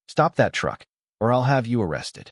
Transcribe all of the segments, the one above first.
Stop that truck, or I'll have you arrested.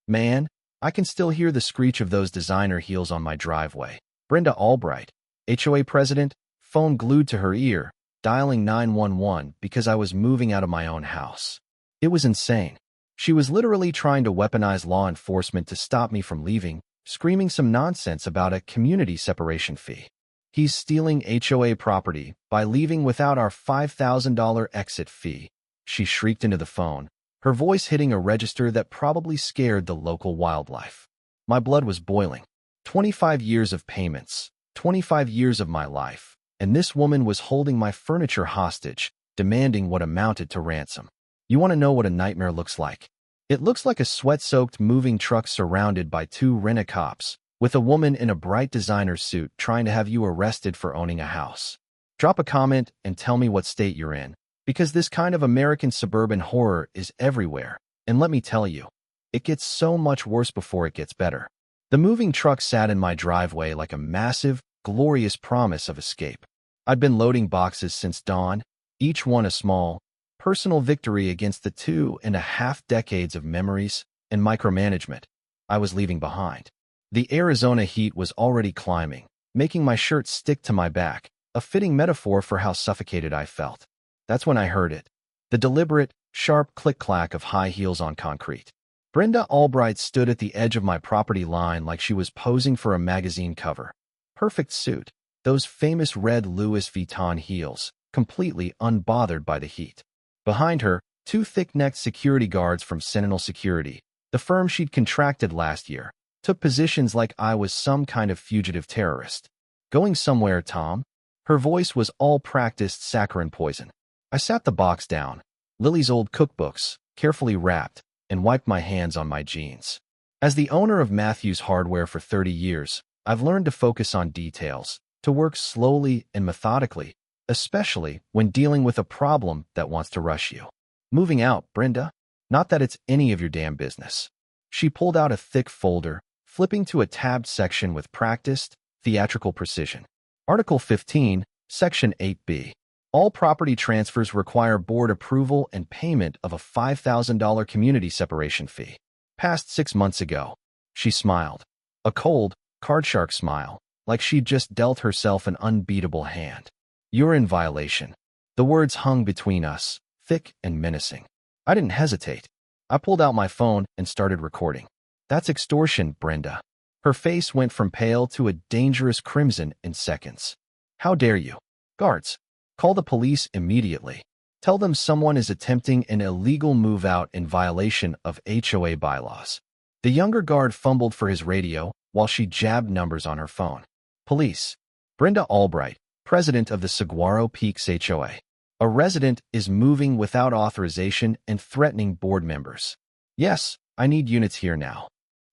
Man, I can still hear the screech of those designer heels on my driveway. Brenda Albright, HOA president, phone glued to her ear, dialing 911 because I was moving out of my own house. It was insane. She was literally trying to weaponize law enforcement to stop me from leaving, screaming some nonsense about a community separation fee. He's stealing HOA property by leaving without our $5,000 exit fee, she shrieked into the phone, her voice hitting a register that probably scared the local wildlife. My blood was boiling. 25 years of payments, 25 years of my life, and this woman was holding my furniture hostage, demanding what amounted to ransom. You want to know what a nightmare looks like? It looks like a sweat-soaked moving truck surrounded by two rent-a-cops, with a woman in a bright designer suit trying to have you arrested for owning a house. Drop a comment and tell me what state you're in, because this kind of American suburban horror is everywhere, and let me tell you, it gets so much worse before it gets better. The moving truck sat in my driveway like a massive, glorious promise of escape. I'd been loading boxes since dawn, each one a small, personal victory against the 2.5 decades of memories and micromanagement I was leaving behind. The Arizona heat was already climbing, making my shirt stick to my back, a fitting metaphor for how suffocated I felt. That's when I heard it. The deliberate, sharp click-clack of high heels on concrete. Brenda Albright stood at the edge of my property line like she was posing for a magazine cover. Perfect suit, those famous red Louis Vuitton heels, completely unbothered by the heat. Behind her, two thick-necked security guards from Sentinel Security, the firm she'd contracted last year, took positions like I was some kind of fugitive terrorist. Going somewhere, Tom? Her voice was all practiced saccharine poison. I sat the box down, Lily's old cookbooks, carefully wrapped, and wiped my hands on my jeans. As the owner of Matthews Hardware for 30 years, I've learned to focus on details, to work slowly and methodically, especially when dealing with a problem that wants to rush you. Moving out, Brenda? Not that it's any of your damn business. She pulled out a thick folder, flipping to a tabbed section with practiced, theatrical precision. Article 15, Section 8B. All property transfers require board approval and payment of a $5,000 community separation fee. Passed 6 months ago. She smiled. A cold, card-shark smile, like she'd just dealt herself an unbeatable hand. You're in violation. The words hung between us, thick and menacing. I didn't hesitate. I pulled out my phone and started recording. That's extortion, Brenda. Her face went from pale to a dangerous crimson in seconds. How dare you? Guards, call the police immediately. Tell them someone is attempting an illegal move-out in violation of HOA bylaws. The younger guard fumbled for his radio while she jabbed numbers on her phone. Police. Brenda Albright, president of the Saguaro Peaks HOA. A resident is moving without authorization and threatening board members. Yes, I need units here now.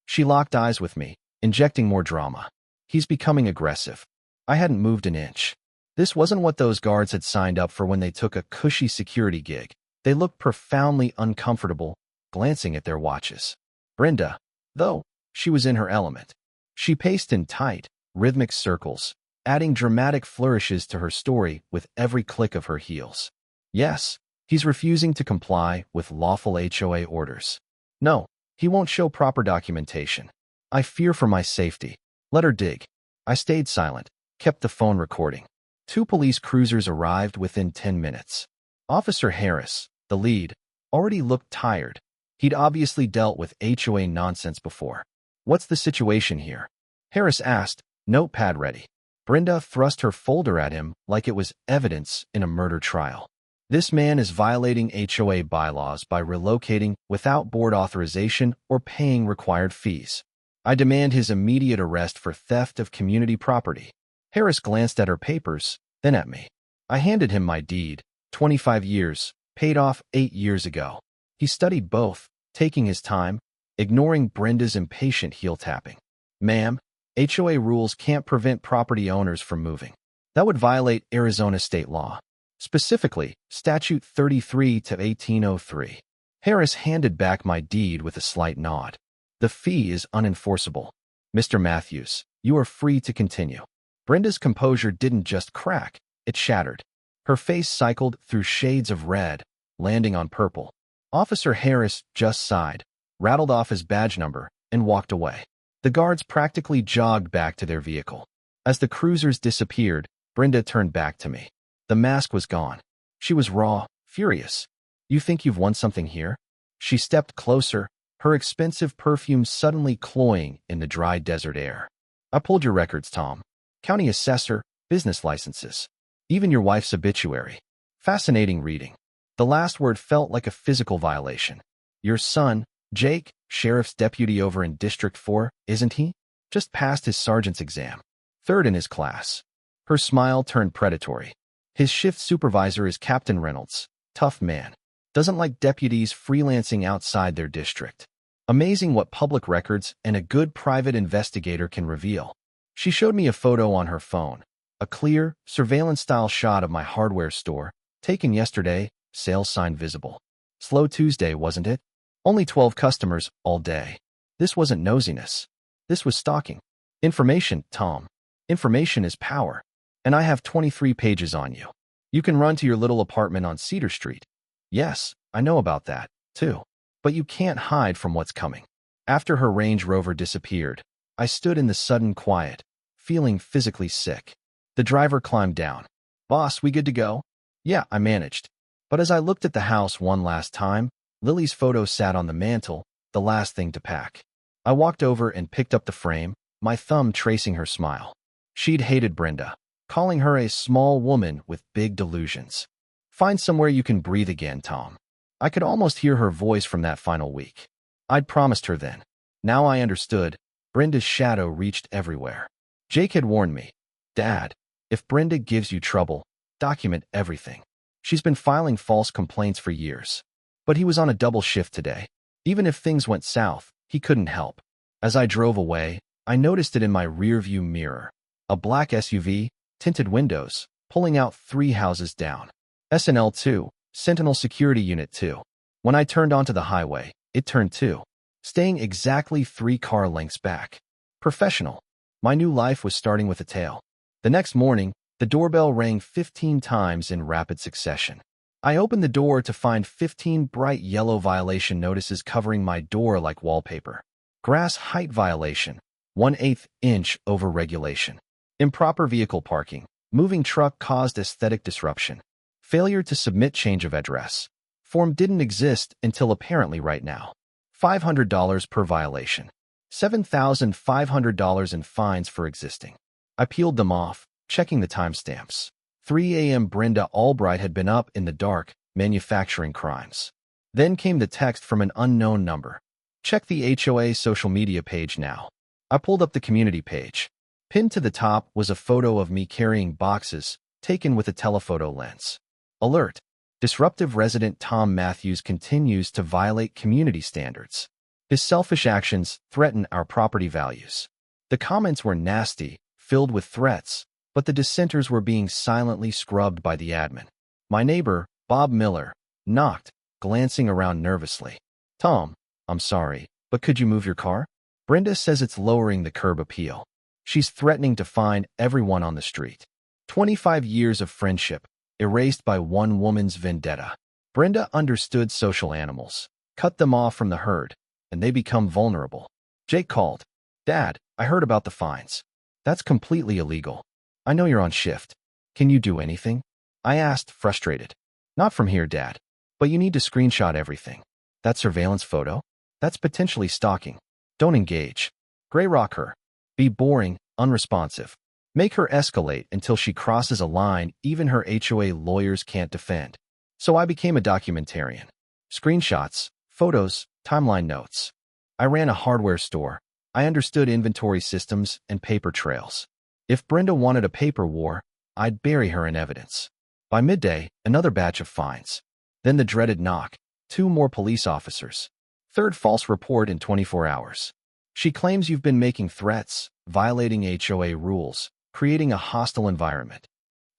She locked eyes with me, injecting more drama. He's becoming aggressive. I hadn't moved an inch. This wasn't what those guards had signed up for when they took a cushy security gig. They looked profoundly uncomfortable, glancing at their watches. Brenda, though, she was in her element. She paced in tight, rhythmic circles, adding dramatic flourishes to her story with every click of her heels. Yes, he's refusing to comply with lawful HOA orders. No, he won't show proper documentation. I fear for my safety. Let her dig. I stayed silent, kept the phone recording. 2 police cruisers arrived within 10 minutes. Officer Harris, the lead, already looked tired. He'd obviously dealt with HOA nonsense before. What's the situation here? Harris asked, notepad ready. Brenda thrust her folder at him like it was evidence in a murder trial. This man is violating HOA bylaws by relocating without board authorization or paying required fees. I demand his immediate arrest for theft of community property. Harris glanced at her papers, then at me. I handed him my deed, 25 years, paid off 8 years ago. He studied both, taking his time, ignoring Brenda's impatient heel-tapping. Ma'am, HOA rules can't prevent property owners from moving. That would violate Arizona state law. Specifically, Statute 33 to 1803. Harris handed back my deed with a slight nod. The fee is unenforceable. Mr. Matthews, you are free to continue. Brenda's composure didn't just crack, it shattered. Her face cycled through shades of red, landing on purple. Officer Harris just sighed, rattled off his badge number, and walked away. The guards practically jogged back to their vehicle. As the cruisers disappeared, Brenda turned back to me. The mask was gone. She was raw, furious. "You think you've won something here?" She stepped closer, her expensive perfume suddenly cloying in the dry desert air. "I pulled your records, Tom. County assessor, business licenses. Even your wife's obituary. Fascinating reading." The last word felt like a physical violation. "Your son, Jake, sheriff's deputy over in District 4, isn't he? Just passed his sergeant's exam. Third in his class." Her smile turned predatory. "His shift supervisor is Captain Reynolds. Tough man. Doesn't like deputies freelancing outside their district. Amazing what public records and a good private investigator can reveal." She showed me a photo on her phone. A clear, surveillance-style shot of my hardware store, taken yesterday, sales sign visible. Slow Tuesday, wasn't it? Only 12 customers all day. This wasn't nosiness. This was stalking. Information, Tom. Information is power. And I have 23 pages on you. You can run to your little apartment on Cedar Street. Yes, I know about that, too. But you can't hide from what's coming. After her Range Rover disappeared, I stood in the sudden quiet, feeling physically sick. The driver climbed down. "Boss, we good to go?" "Yeah, I managed." But as I looked at the house one last time, Lily's photo sat on the mantel, the last thing to pack. I walked over and picked up the frame, my thumb tracing her smile. She'd hated Brenda, calling her a small woman with big delusions. "Find somewhere you can breathe again, Tom." I could almost hear her voice from that final week. I'd promised her then. Now I understood. Brenda's shadow reached everywhere. Jake had warned me. "Dad, if Brenda gives you trouble, document everything. She's been filing false complaints for years." But he was on a double shift today. Even if things went south, he couldn't help. As I drove away, I noticed it in my rearview mirror. A black SUV, tinted windows, pulling out 3 houses down. SNL 2, Sentinel Security Unit 2. When I turned onto the highway, it turned 2, staying exactly 3 car lengths back. Professional. My new life was starting with a tail. The next morning, the doorbell rang 15 times in rapid succession. I opened the door to find 15 bright yellow violation notices covering my door like wallpaper. Grass height violation, 1/8 inch over regulation. Improper vehicle parking. Moving truck caused aesthetic disruption. Failure to submit change of address. Form didn't exist until apparently right now. $500 per violation. $7,500 in fines for existing. I peeled them off, checking the timestamps. 3 a.m. Brenda Albright had been up in the dark, manufacturing crimes. Then came the text from an unknown number. "Check the HOA social media page now." I pulled up the community page. Pinned to the top was a photo of me carrying boxes, taken with a telephoto lens. Alert! Disruptive resident Tom Matthews continues to violate community standards. His selfish actions threaten our property values. The comments were nasty, filled with threats, but the dissenters were being silently scrubbed by the admin. My neighbor, Bob Miller, knocked, glancing around nervously. "Tom, I'm sorry, but could you move your car? Brenda says it's lowering the curb appeal. She's threatening to fine everyone on the street." 25 years of friendship, erased by one woman's vendetta. Brenda understood social animals, cut them off from the herd, and they become vulnerable. Jake called. "Dad, I heard about the fines. That's completely illegal. I know you're on shift. Can you do anything?" I asked, frustrated. "Not from here, Dad. But you need to screenshot everything. That surveillance photo? That's potentially stalking. Don't engage. Gray rock her. Be boring, unresponsive. Make her escalate until she crosses a line even her HOA lawyers can't defend." So I became a documentarian. Screenshots, photos, timeline notes. I ran a hardware store. I understood inventory systems and paper trails. If Brenda wanted a paper war, I'd bury her in evidence. By midday, another batch of fines. Then the dreaded knock. 2 more police officers. Third false report in 24 hours. "She claims you've been making threats, violating HOA rules, creating a hostile environment."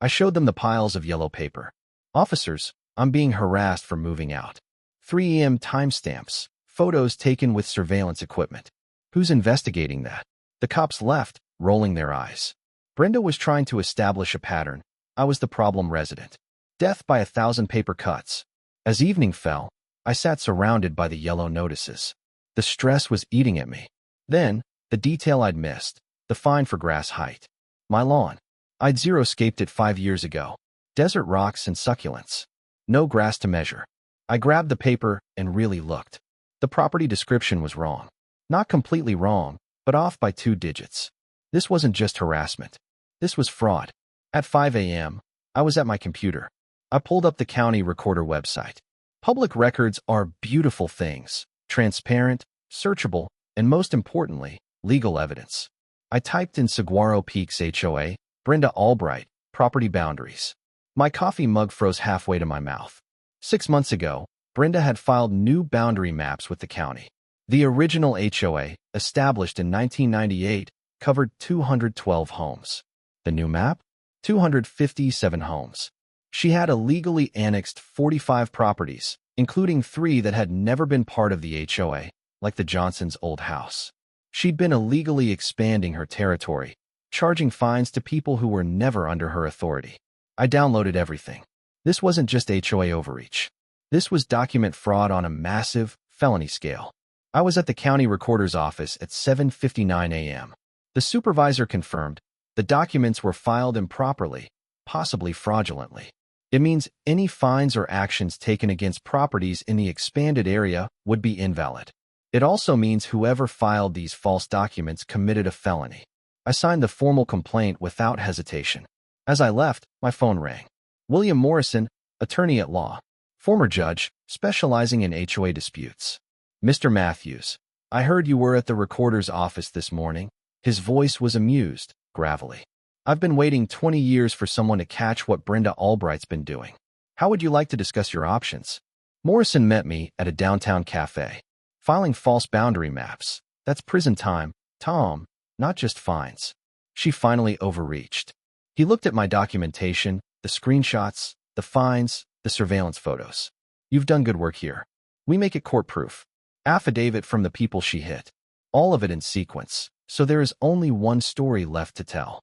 I showed them the piles of yellow paper. "Officers, I'm being harassed for moving out." 3 a.m. timestamps, photos taken with surveillance equipment. Who's investigating that? The cops left, rolling their eyes. Brenda was trying to establish a pattern. I was the problem resident. Death by 1,000 paper cuts. As evening fell, I sat surrounded by the yellow notices. The stress was eating at me. Then, the detail I'd missed, the fine for grass height. My lawn. I'd zero-scaped it 5 years ago. Desert rocks and succulents. No grass to measure. I grabbed the paper and really looked. The property description was wrong. Not completely wrong, but off by 2 digits. This wasn't just harassment. This was fraud. At 5 a.m., I was at my computer. I pulled up the county recorder website. Public records are beautiful things, transparent, searchable, and most importantly, legal evidence. I typed in Saguaro Peaks HOA, Brenda Albright, property boundaries. My coffee mug froze halfway to my mouth. 6 months ago, Brenda had filed new boundary maps with the county. The original HOA, established in 1998, covered 212 homes. The new map? 257 homes. She had illegally annexed 45 properties, including 3 that had never been part of the HOA, like the Johnsons' old house. She'd been illegally expanding her territory, charging fines to people who were never under her authority. I downloaded everything. This wasn't just HOA overreach. This was document fraud on a massive, felony scale. I was at the county recorder's office at 7:59 a.m. The supervisor confirmed the documents were filed improperly, possibly fraudulently. It means any fines or actions taken against properties in the expanded area would be invalid. It also means whoever filed these false documents committed a felony. I signed the formal complaint without hesitation. As I left, my phone rang. William Morrison, attorney at law, former judge, specializing in HOA disputes. Mr. Matthews, I heard you were at the recorder's office this morning. His voice was amused, gravelly. I've been waiting 20 years for someone to catch what Brenda Albright's been doing. How would you like to discuss your options? Morrison met me at a downtown cafe. Filing false boundary maps. That's prison time, Tom, not just fines. She finally overreached. He looked at my documentation, the screenshots, the fines, the surveillance photos. You've done good work here. We make it court-proof. Affidavit from the people she hit. All of it in sequence, so there is only one story left to tell.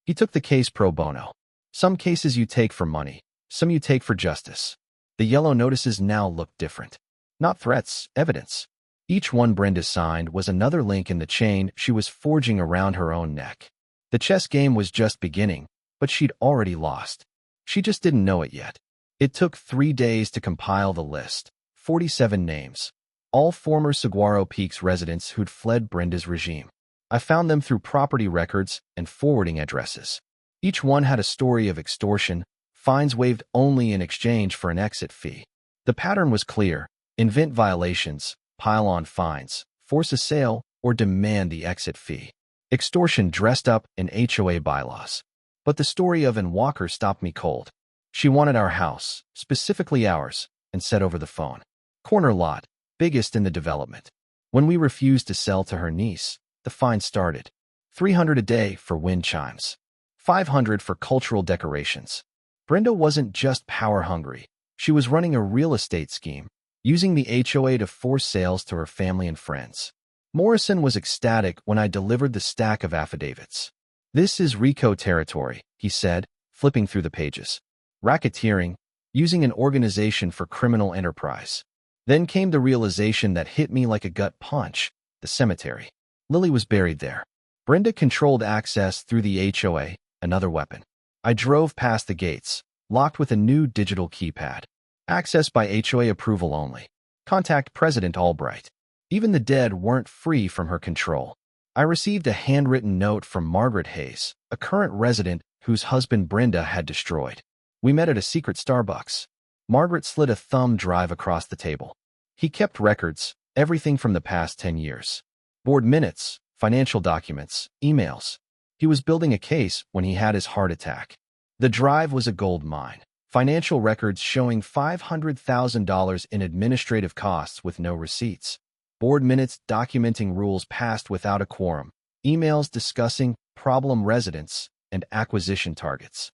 He took the case pro bono. Some cases you take for money, some you take for justice. The yellow notices now look different. Not threats, evidence. Each one Brenda signed was another link in the chain she was forging around her own neck. The chess game was just beginning, but she'd already lost. She just didn't know it yet. It took 3 days to compile the list, 47 names. All former Saguaro Peaks residents who'd fled Brenda's regime. I found them through property records and forwarding addresses. Each one had a story of extortion, fines waived only in exchange for an exit fee. The pattern was clear: invent violations, pile on fines, force a sale, or demand the exit fee. Extortion dressed up in HOA bylaws. But the story of Ann Walker stopped me cold. She wanted our house, specifically ours, and said over the phone. Corner lot, biggest in the development. When we refused to sell to her niece, the fine started. $300 a day for wind chimes. $500 for cultural decorations. Brenda wasn't just power-hungry. She was running a real estate scheme, using the HOA to force sales to her family and friends. Morrison was ecstatic when I delivered the stack of affidavits. This is RICO territory, he said, flipping through the pages. Racketeering, using an organization for criminal enterprise. Then came the realization that hit me like a gut punch: the cemetery. Lily was buried there. Brenda controlled access through the HOA, another weapon. I drove past the gates, locked with a new digital keypad. Access by HOA approval only. Contact President Albright. Even the dead weren't free from her control. I received a handwritten note from Margaret Hayes, a current resident whose husband Brenda had destroyed. We met at a secret Starbucks. Margaret slid a thumb drive across the table. He kept records, everything from the past 10 years. Board minutes, financial documents, emails. He was building a case when he had his heart attack. The drive was a gold mine. Financial records showing $500,000 in administrative costs with no receipts. Board minutes documenting rules passed without a quorum. Emails discussing problem residents and acquisition targets.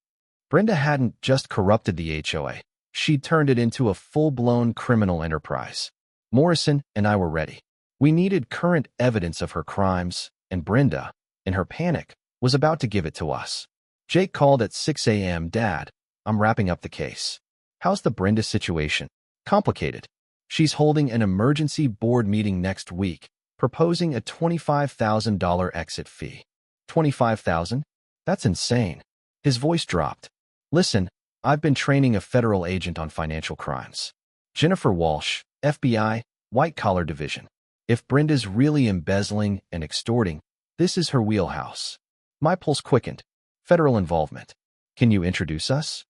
Brenda hadn't just corrupted the HOA. She'd turned it into a full-blown criminal enterprise. Morrison and I were ready. We needed current evidence of her crimes, and Brenda, in her panic, was about to give it to us. Jake called at 6 a.m. Dad, I'm wrapping up the case. How's the Brenda situation? Complicated. She's holding an emergency board meeting next week, proposing a $25,000 exit fee. $25,000? That's insane. His voice dropped. Listen, I've been training a federal agent on financial crimes. Jennifer Walsh, FBI, White Collar Division. If Brenda's really embezzling and extorting, this is her wheelhouse. My pulse quickened. Federal involvement. Can you introduce us?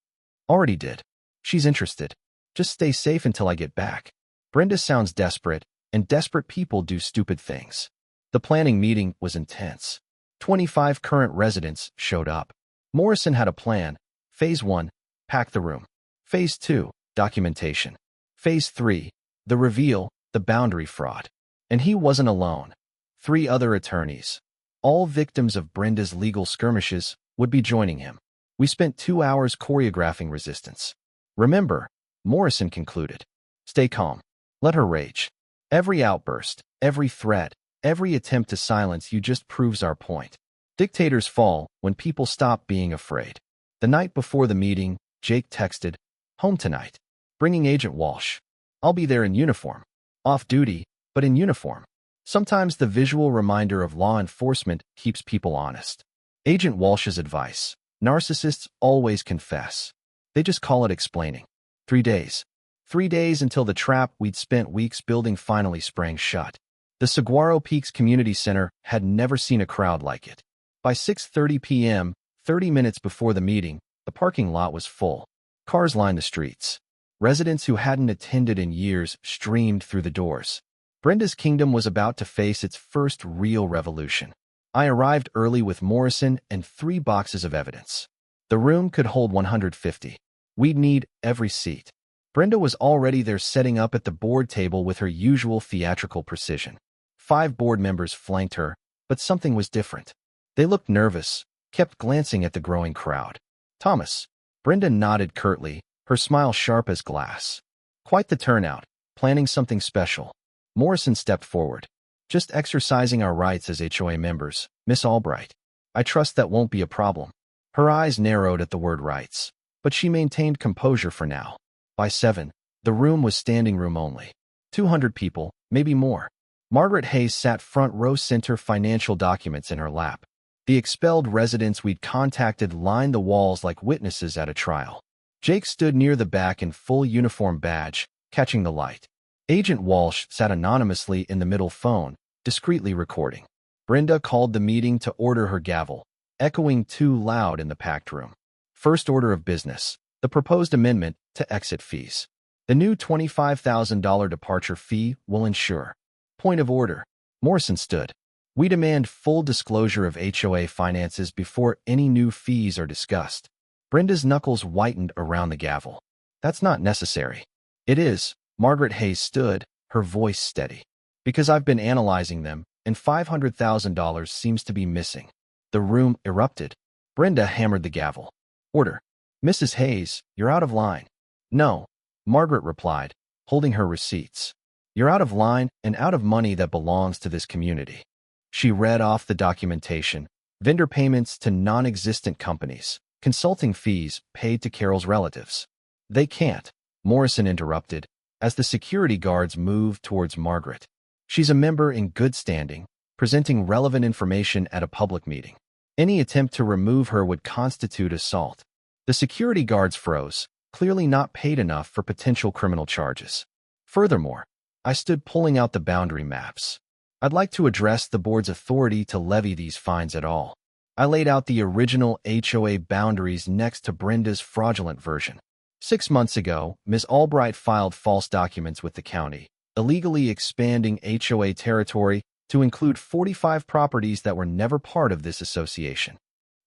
Already did. She's interested. Just stay safe until I get back. Brenda sounds desperate, and desperate people do stupid things. The planning meeting was intense. 25 current residents showed up. Morrison had a plan. Phase 1, pack the room. Phase 2, documentation. Phase 3, the reveal, the boundary fraud. And he wasn't alone. 3 other attorneys, all victims of Brenda's legal skirmishes, would be joining him. We spent 2 hours choreographing resistance. Remember, Morrison concluded. Stay calm. Let her rage. Every outburst, every threat, every attempt to silence you just proves our point. Dictators fall when people stop being afraid. The night before the meeting, Jake texted, "Home tonight. Bringing Agent Walsh. I'll be there in uniform. Off duty, but in uniform." Sometimes the visual reminder of law enforcement keeps people honest. Agent Walsh's advice: narcissists always confess. They just call it explaining. 3 days. 3 days until the trap we'd spent weeks building finally sprang shut. The Saguaro Peaks Community Center had never seen a crowd like it. By 6:30 p.m., 30 minutes before the meeting, the parking lot was full. Cars lined the streets. Residents who hadn't attended in years streamed through the doors. Brenda's kingdom was about to face its first real revolution. I arrived early with Morrison and 3 boxes of evidence. The room could hold 150. We'd need every seat. Brenda was already there setting up at the board table with her usual theatrical precision. 5 board members flanked her, but something was different. They looked nervous, kept glancing at the growing crowd. Thomas. Brenda nodded curtly, her smile sharp as glass. Quite the turnout, planning something special. Morrison stepped forward. Just exercising our rights as HOA members, Miss Albright. I trust that won't be a problem. Her eyes narrowed at the word rights, but she maintained composure for now. By 7, the room was standing room only. 200 people, maybe more. Margaret Hayes sat front row center, financial documents in her lap. The expelled residents we'd contacted lined the walls like witnesses at a trial. Jake stood near the back in full uniform badge, catching the light. Agent Walsh sat anonymously in the middle phone, discreetly recording. Brenda called the meeting to order, her gavel, echoing too loud in the packed room. First order of business: the proposed amendment to exit fees. The new $25,000 departure fee will ensure. Point of order. Morrison stood. We demand full disclosure of HOA finances before any new fees are discussed. Brenda's knuckles whitened around the gavel. That's not necessary. It is. Margaret Hayes stood, her voice steady. Because I've been analyzing them, and $500,000 seems to be missing. The room erupted. Brenda hammered the gavel. Order. Mrs. Hayes, you're out of line. No, Margaret replied, holding her receipts. You're out of line and out of money that belongs to this community. She read off the documentation: vendor payments to non-existent companies, consulting fees paid to Carol's relatives. They can't, Morrison interrupted, as the security guards moved towards Margaret. She's a member in good standing, presenting relevant information at a public meeting. Any attempt to remove her would constitute assault. The security guards froze, clearly not paid enough for potential criminal charges. Furthermore, I stood pulling out the boundary maps. I'd like to address the board's authority to levy these fines at all. I laid out the original HOA boundaries next to Brenda's fraudulent version. 6 months ago, Ms. Albright filed false documents with the county, illegally expanding HOA territory to include 45 properties that were never part of this association.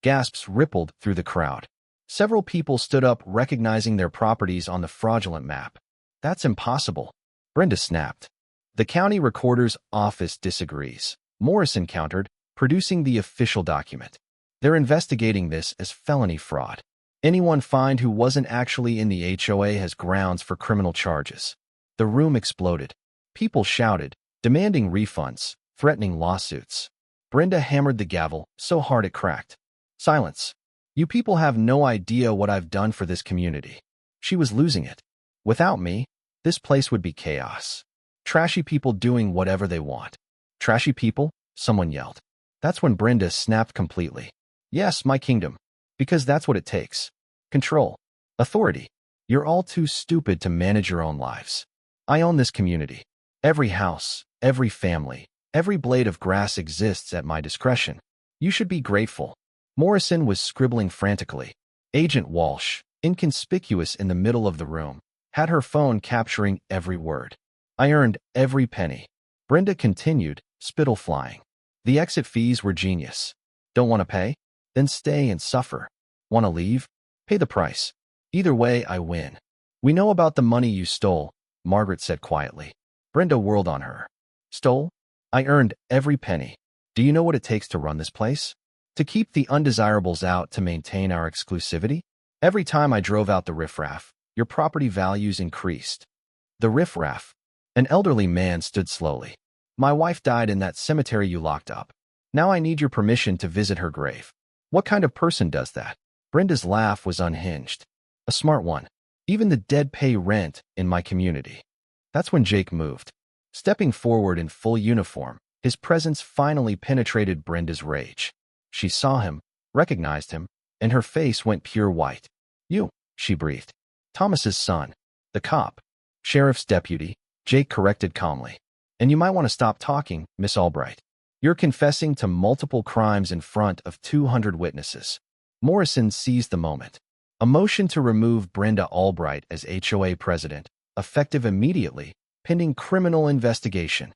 Gasps rippled through the crowd. Several people stood up, recognizing their properties on the fraudulent map. That's impossible. Brenda snapped. The county recorder's office disagrees. Morrison countered, producing the official document. They're investigating this as felony fraud. Anyone fined who wasn't actually in the HOA has grounds for criminal charges. The room exploded. People shouted, demanding refunds, threatening lawsuits. Brenda hammered the gavel so hard it cracked. Silence. You people have no idea what I've done for this community. She was losing it. Without me, This place would be chaos. Trashy people doing whatever they want. Trashy people? Someone yelled. That's when Brenda snapped completely. Yes, my kingdom. Because that's what it takes. Control. Authority. You're all too stupid to manage your own lives. I own this community. Every house, every family, every blade of grass exists at my discretion. You should be grateful. Morrison was scribbling frantically. Agent Walsh, inconspicuous in the middle of the room, had her phone capturing every word. I earned every penny. Brenda continued, spittle flying. The exit fees were genius. Don't want to pay? Then stay and suffer. Want to leave? Pay the price. Either way, I win. We know about the money you stole, Margaret said quietly. Brenda whirled on her. Stole? I earned every penny. Do you know what it takes to run this place? To keep the undesirables out, to maintain our exclusivity? Every time I drove out the riffraff, your property values increased. The riffraff? An elderly man stood slowly. My wife died in that cemetery you locked up. Now I need your permission to visit her grave. What kind of person does that? Brenda's laugh was unhinged. A smart one. Even the dead pay rent in my community. That's when Jake moved. Stepping forward in full uniform, his presence finally penetrated Brenda's rage. She saw him, recognized him, and her face went pure white. You, she breathed. Thomas's son. The cop. Sheriff's deputy, Jake corrected calmly. And you might want to stop talking, Miss Albright. You're confessing to multiple crimes in front of 200 witnesses. Morrison seized the moment. A motion to remove Brenda Albright as HOA president, effective immediately, pending criminal investigation.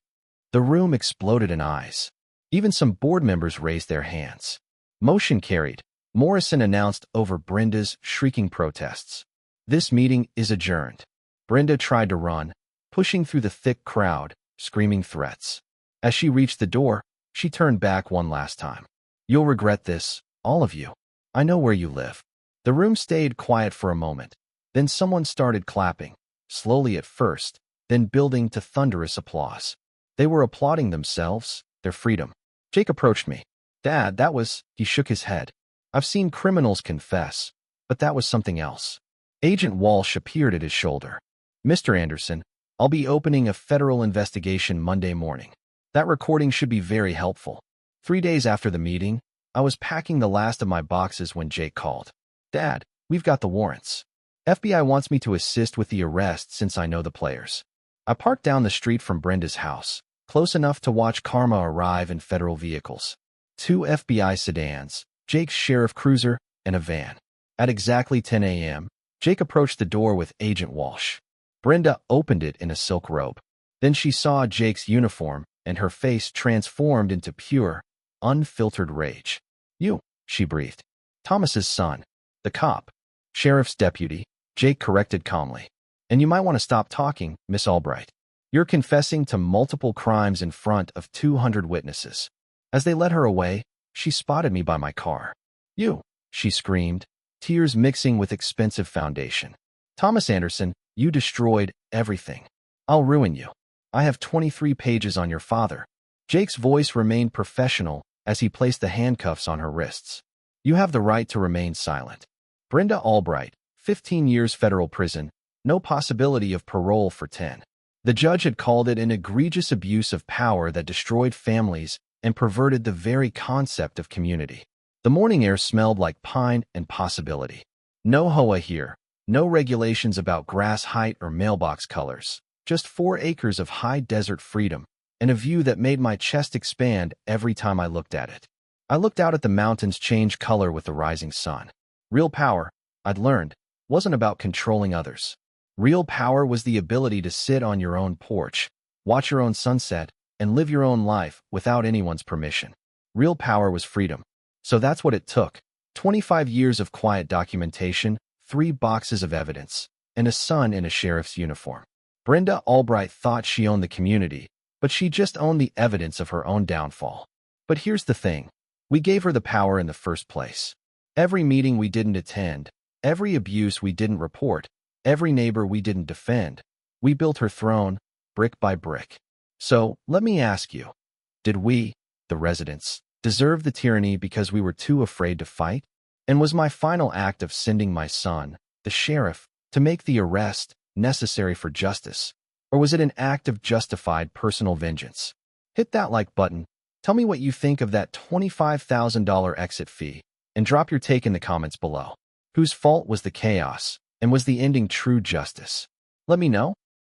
The room exploded in eyes. Even some board members raised their hands. Motion carried. Morrison announced over Brenda's shrieking protests. This meeting is adjourned. Brenda tried to run, pushing through the thick crowd, screaming threats. As she reached the door, she turned back one last time. You'll regret this, all of you. I know where you live. The room stayed quiet for a moment. Then someone started clapping, slowly at first, then building to thunderous applause. They were applauding themselves, their freedom. Jake approached me. Dad, that was... He shook his head. I've seen criminals confess, but that was something else. Agent Walsh appeared at his shoulder. Mr. Anderson, I'll be opening a federal investigation Monday morning. That recording should be very helpful. 3 days after the meeting, I was packing the last of my boxes when Jake called. Dad, we've got the warrants. FBI wants me to assist with the arrest since I know the players. I parked down the street from Brenda's house, close enough to watch Karma arrive in federal vehicles. 2 FBI sedans, Jake's sheriff cruiser, and a van. At exactly 10 a.m., Jake approached the door with Agent Walsh. Brenda opened it in a silk robe. Then she saw Jake's uniform, and her face transformed into pure, unfiltered rage. You, she breathed. Thomas's son. The cop. Sheriff's deputy, Jake corrected calmly. And you might want to stop talking, Miss Albright. You're confessing to multiple crimes in front of 200 witnesses. As they led her away, she spotted me by my car. You, she screamed, tears mixing with expensive foundation. Thomas Anderson, you destroyed everything. I'll ruin you. I have 23 pages on your father. Jake's voice remained professional as he placed the handcuffs on her wrists. You have the right to remain silent. Brenda Albright, 15 years federal prison, no possibility of parole for 10. The judge had called it an egregious abuse of power that destroyed families and perverted the very concept of community. The morning air smelled like pine and possibility. No HOA here, no regulations about grass height or mailbox colors, just 4 acres of high desert freedom, and a view that made my chest expand every time I looked at it. I looked out at the mountains change color with the rising sun. Real power, I'd learned, wasn't about controlling others. Real power was the ability to sit on your own porch, watch your own sunset, and live your own life without anyone's permission. Real power was freedom. So that's what it took. 25 years of quiet documentation, 3 boxes of evidence, and a son in a sheriff's uniform. Brenda Albright thought she owned the community, but she just owned the evidence of her own downfall. But here's the thing. We gave her the power in the first place. Every meeting we didn't attend, every abuse we didn't report, every neighbor we didn't defend, we built her throne, brick by brick. So, let me ask you, did we, the residents, deserve the tyranny because we were too afraid to fight? And was my final act of sending my son, the sheriff, to make the arrest, necessary for justice? Or was it an act of justified personal vengeance? Hit that like button, tell me what you think of that $25,000 exit fee, and drop your take in the comments below. Whose fault was the chaos, and was the ending true justice? Let me know.